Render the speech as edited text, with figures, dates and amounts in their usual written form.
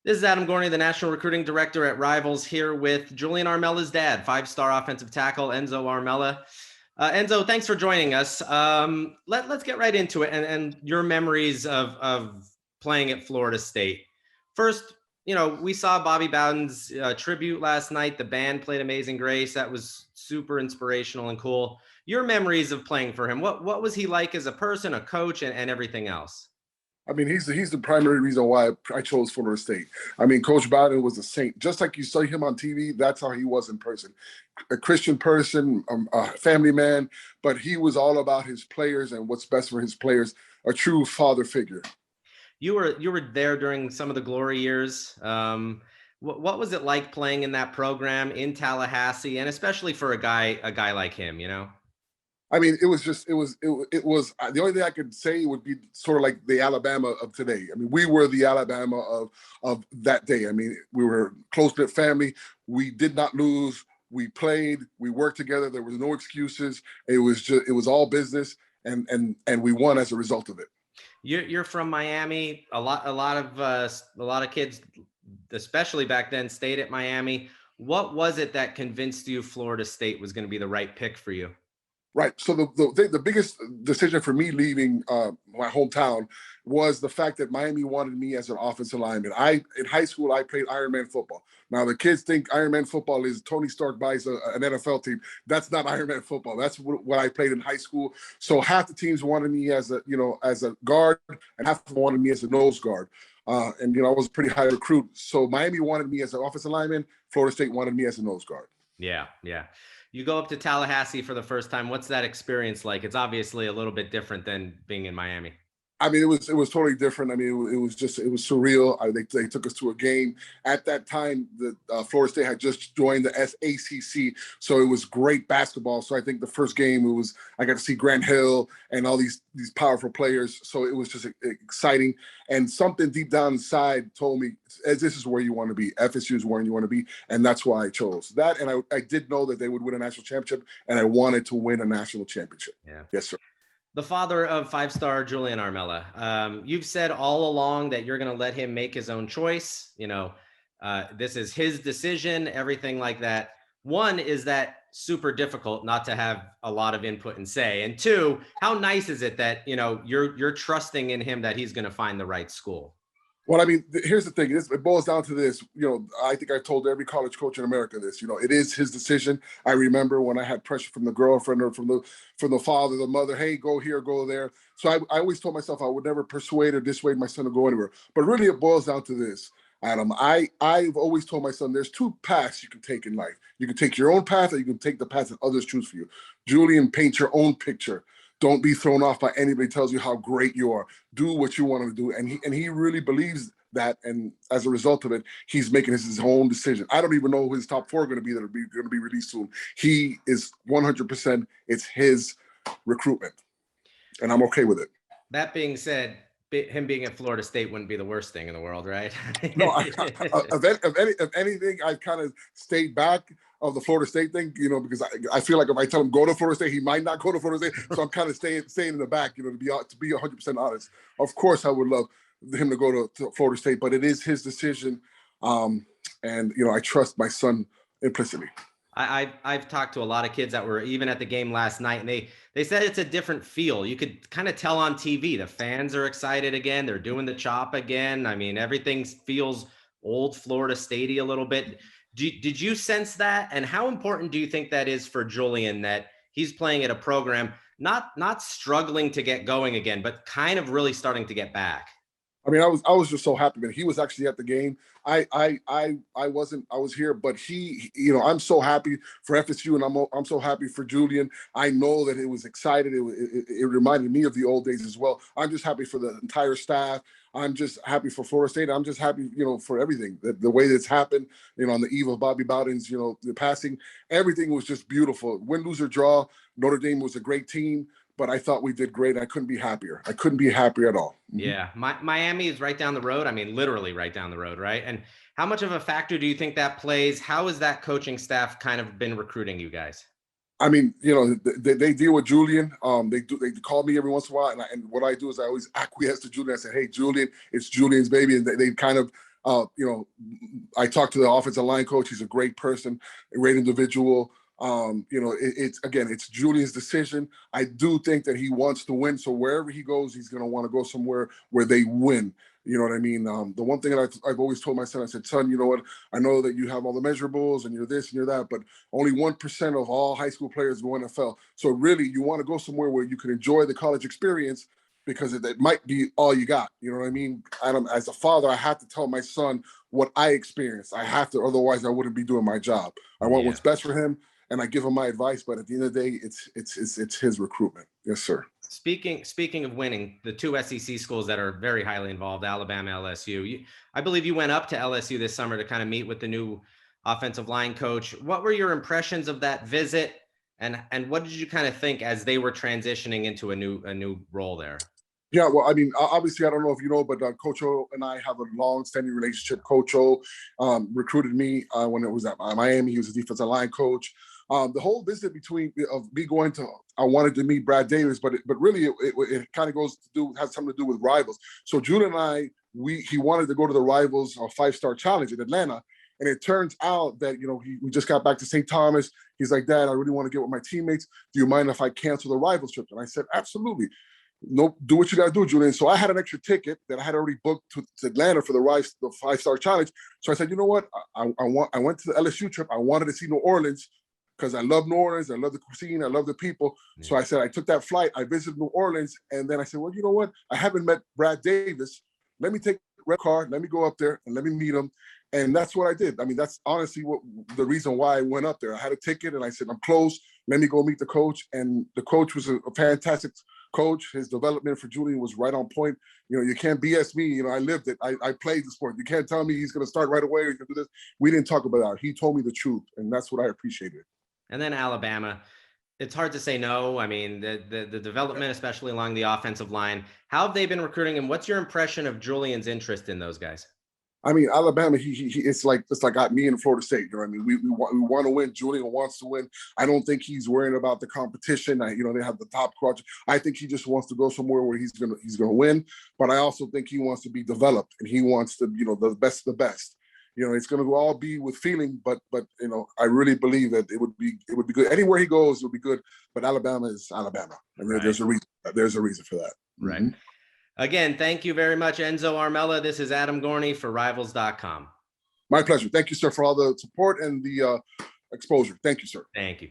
This is Adam Gorney, the National Recruiting Director at Rivals, here with Julian Armella's dad, five-star offensive tackle, Enzo Armella. Enzo, thanks for joining us. Let's get right into it and your memories of playing at Florida State. First, we saw Bobby Bowden's tribute last night. The band played Amazing Grace. That was super inspirational and cool. Your memories of playing for him. What was he like as a person, a coach, and everything else? I mean, he's the primary reason why I chose Florida State. I mean, Coach Bowden was a saint. Just like you saw him on TV, that's how he was in person. A Christian person, a family man, but he was all about his players and what's best for his players, a true father figure. You were there during some of the glory years. What was it like playing in that program in Tallahassee, and especially for a guy like him, I mean, it was the only thing I could say would be sort of like the Alabama of today. I mean, we were the Alabama of that day. I mean, we were close-knit family. We did not lose. We played. We worked together. There was no excuses. It was all business, and we won as a result of it. You're from Miami. A lot of kids, especially back then, stayed at Miami. What was it that convinced you Florida State was going to be the right pick for you? Right. So the biggest decision for me leaving my hometown was the fact that Miami wanted me as an offensive lineman. In high school, I played Ironman football. Now the kids think Ironman football is Tony Stark buys an NFL team. That's not Ironman football. That's what I played in high school. So half the teams wanted me as a guard, and half of them wanted me as a nose guard. And I was a pretty high recruit. So Miami wanted me as an offensive lineman. Florida State wanted me as a nose guard. Yeah. You go up to Tallahassee for the first time. What's that experience like? It's obviously a little bit different than being in Miami. I mean, it was totally different. I mean, it was surreal. They took us to a game. At that time, the Florida State had just joined the SACC, so it was great basketball. So I think the first game, I got to see Grant Hill and all these powerful players. So it was just exciting. And something deep down inside told me, this is where you want to be. FSU is where you want to be, and that's why I chose that. And I did know that they would win a national championship, and I wanted to win a national championship. Yeah. Yes, sir. The father of five-star Julian Armella. You've said all along that you're going to let him make his own choice. This is his decision, everything like that. One, is that super difficult not to have a lot of input and say? And two, how nice is it that, you're trusting in him that he's going to find the right school? Well, I mean, here's the thing. It boils down to this. I think I told every college coach in America this. It is his decision. I remember when I had pressure from the girlfriend or from the father, the mother, hey, go here, go there. So I always told myself I would never persuade or dissuade my son to go anywhere. But really, it boils down to this, Adam. I've always told my son there's two paths you can take in life. You can take your own path, or you can take the path that others choose for you. Julian, paint your own picture. Don't be thrown off by anybody tells you how great you are. Do what you want to do. And he really believes that. And as a result of it, he's making his own decision. I don't even know who his top four are going to be that are going to be released soon. He is 100%. It's his recruitment. And I'm okay with it. That being said, him being at Florida State wouldn't be the worst thing in the world, right? No, if anything, I've kind of stayed back of the Florida State thing, because I feel like if I tell him go to Florida State, he might not go to Florida State. So I'm kind of staying in the back, to be 100% honest. Of course, I would love him to go to Florida State, but it is his decision. And I trust my son implicitly. I've talked to a lot of kids that were even at the game last night, and they said it's a different feel. You could kind of tell on TV. The fans are excited again. They're doing the chop again. I mean, everything feels old Florida State-y a little bit. Did you sense that? And how important do you think that is for Julian, that he's playing at a program not struggling to get going again, but kind of really starting to get back? I mean, I was just so happy, man. He was actually at the game. I wasn't. I was here, but I'm so happy for FSU, and I'm so happy for Julian. I know that it was excited. It reminded me of the old days as well. I'm just happy for the entire staff. I'm just happy for Florida State. I'm just happy, for everything. The way that's happened, on the eve of Bobby Bowden's, the passing, everything was just beautiful. Win, lose, or draw. Notre Dame was a great team. But I thought we did great. I couldn't be happier. I couldn't be happier at all. Yeah. Miami is right down the road. I mean, literally right down the road, right? And how much of a factor do you think that plays? How has that coaching staff kind of been recruiting you guys? I mean, they deal with Julian. They call me every once in a while. And what I do is I always acquiesce to Julian. I say, hey, Julian, it's Julian's baby. And they kind of You know, I talked to the offensive line coach. He's a great person, a great individual. You know, it's Julian's decision. I do think that he wants to win. So wherever he goes, he's going to want to go somewhere where they win. You know what I mean? The one thing that I've always told my son, I said, son, you know what? I know that you have all the measurables and you're this and you're that, but only 1% of all high school players go NFL. So really, you want to go somewhere where you can enjoy the college experience, because it might be all you got. You know what I mean? As a father, I have to tell my son what I experienced. I have to, otherwise I wouldn't be doing my job. I want what's best for him, and I give him my advice. But at the end of the day, it's his recruitment. Yes, sir. Speaking of winning, the two SEC schools that are very highly involved, Alabama, LSU. I believe you went up to LSU this summer to kind of meet with the new offensive line coach. What were your impressions of that visit, and what did you kind of think as they were transitioning into a new role there? Yeah, well, I mean, obviously, I don't know if you know, but Coach O and I have a long-standing relationship. Coach O recruited me when it was at Miami. He was a defensive line coach. The whole visit of me going to, I wanted to meet Brad Davis, but really it kind of has something to do with Rivals. So Julian and I, he wanted to go to the Rivals 5-star challenge in Atlanta. And it turns out that, you know, we just got back to St. Thomas. He's like, Dad, I really want to get with my teammates. Do you mind if I cancel the Rivals trip? And I said, absolutely. No, do what you got to do, Julian. So I had an extra ticket that I had already booked to Atlanta for the 5-star challenge. So I said, you know what? I went to the LSU trip. I wanted to see New Orleans because I love New Orleans. I love the cuisine. I love the people. Yeah. So I said, I took that flight. I visited New Orleans. And then I said, well, you know what? I haven't met Brad Davis. Let me take the red car. Let me go up there and let me meet him. And that's what I did. I mean, that's honestly the reason why I went up there. I had a ticket and I said, I'm close. Let me go meet the coach. And the coach was a fantastic coach. His development for Julian was right on point. You know, you can't BS me. You know, I lived it. I played the sport. You can't tell me he's going to start right away or he's going to do this. We didn't talk about that. He told me the truth, and that's what I appreciated. And then Alabama, it's hard to say no. I mean, the development, especially along the offensive line. How have they been recruiting, and what's your impression of Julian's interest in those guys? I mean, Alabama, it's like me in Florida State. You know what I mean? We want to win. Julian wants to win. I don't think he's worrying about the competition. You know, they have the top coach. I think he just wants to go somewhere where he's gonna win. But I also think he wants to be developed, and he wants to, you know, the best of the best. You know, it's going to all be with feeling, but you know, I really believe that it would be good. Anywhere he goes, it would be good. But Alabama is Alabama, and right. There's a reason. There's a reason for that. Right. Mm-hmm. Again, thank you very much, Enzo Armella. This is Adam Gorney for Rivals.com. My pleasure. Thank you, sir, for all the support and the exposure. Thank you, sir. Thank you.